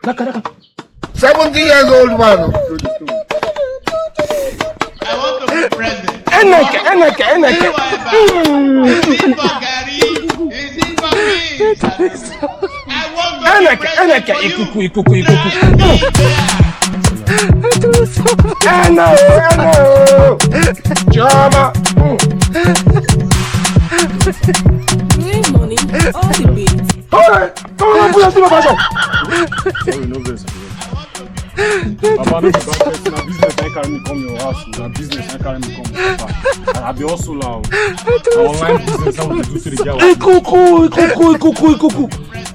70 years old man. I want to be president. Eneke. Is it for Gary? Is it for me? I want to be president for you. Ikuku. Eno. Chama. Rain money, all the beats. Alright, come on, put your still over. Sorry, no verse. Papa, no be bad person. Na business I carry me come your house. Na business I carry me come your papa. I be also loud. Online business I want to do to the girl. Ikuku.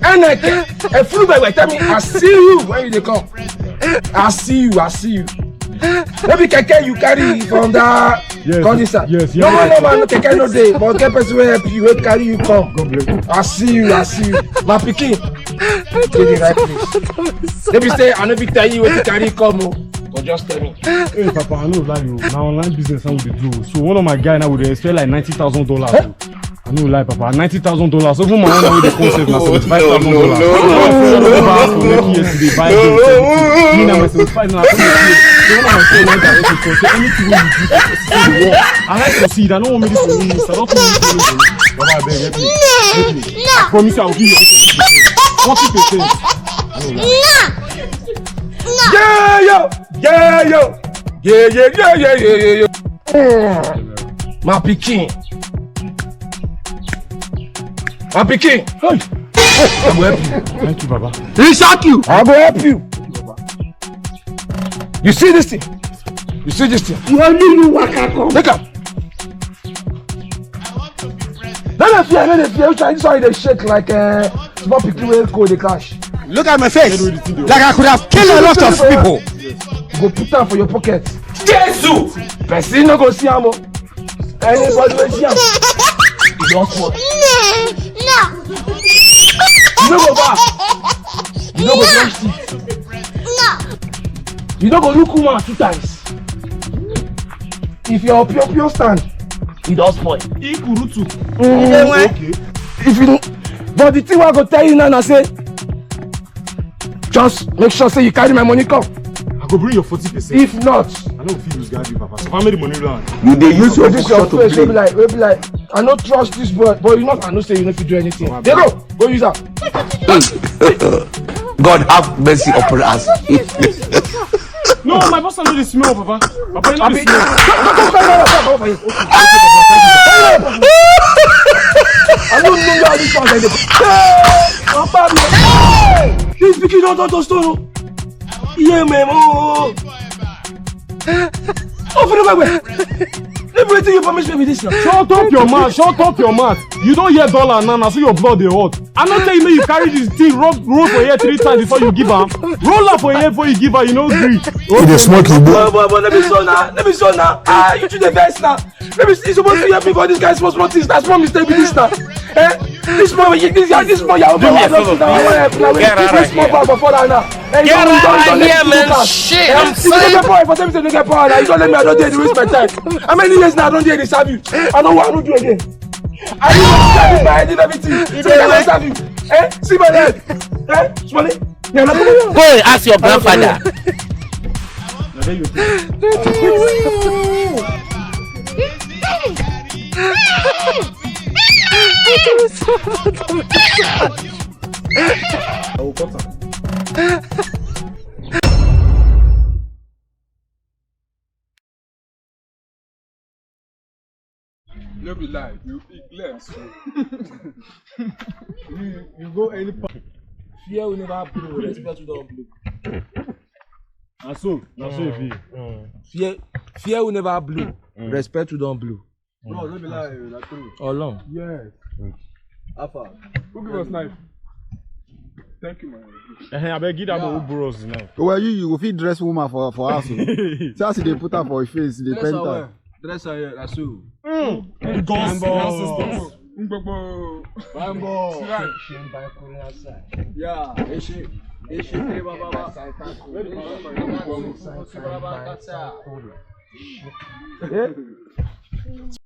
Eneke. A fool boy tell me, I see you when you dey come. I see you. Maybe keke you carry from that condition. Yes. No man, keke no dey. But get person wey help you, wey carry you come. God bless you. I see you. My pikin, dey the right place. Maybe say I no fit tell you wetin carry come o, but just tell me. Hey, Papa, I know lie you. Now online business I would do. So one of my guy now would expect like $90,000. I know lie, Papa. $90,000. So even my own way the concept now $75,000. No. Yesterday buy me now my $75 now. So one of my friends went out to say anything you do, I like to see that. I don't want me this to win. I don't want me to win. Baba, I beg, help me. I promise you I will give you 40%. Yeah. My pikin. Hey. I will help you. Thank you, Baba. He shock you. I will help you. You see this thing? You only you waka come. Make am. Let me fear. This one they shake like small pikin wey go dey clash. Look at my face. Like I could have killed a lot of people. You go put am for your pocket. Jesus! Person no go see am o. Anybody wey see am, e don fall. You no go back. You no go brush teeth. You no go look woman 2 times. If your pure stand, e don spoil. Ikurutu. Okay. If you don't, but the thing I go tell you now, na say, just make sure say you carry my money come. I go bring your 40%. If not, I know if you lose Gabi, Papa. So family money run. You dey use your this your to face. play. We be like, I no trust this boy, but you know, I know say you no fit do anything. They go use am. God have mercy upon us. No, my boss know the smell, Papa. Papa, you know the smell. I don't know how this one is. Papa, this pikin don't touch stone. Yeah, man. Oh, for the way. Everything you promise me with this now. Shut up your mouth. You don't hear dollar now, so your blood they hot. I'm not telling you carry this thing, roll for here 3 times before you give her. Roll up for here before you give her, you know agree. You smoke you boy, let me show now. You do the best now. Let me see, supposed to help me for this guy's small things. That's one mistake with this now. This small, you over. This small before now. Get out of here, man. Shit, I'm saying. For them to get power, you don't let me. I don't dare to waste my time. How many years now I don't dare to serve you? I don't want to do again. I need to serve my head and everything. So I don't serve you. See my head. Smally. Go and ask your grandfather. I will cut her. No be lie, you learn so. you go any part. Fear will never blow, respect will not blow. And so if you. Fear will never blow, respect will not blow. No, no be lie, that's true. Along. Yes. Alpha. Who give us knife? Thank you, man. I beg you that who borrows now. Well, you go fit dress woman for us. Just they put her for her face, they paint her. Dress her here, that's you. Bambo. Yeah,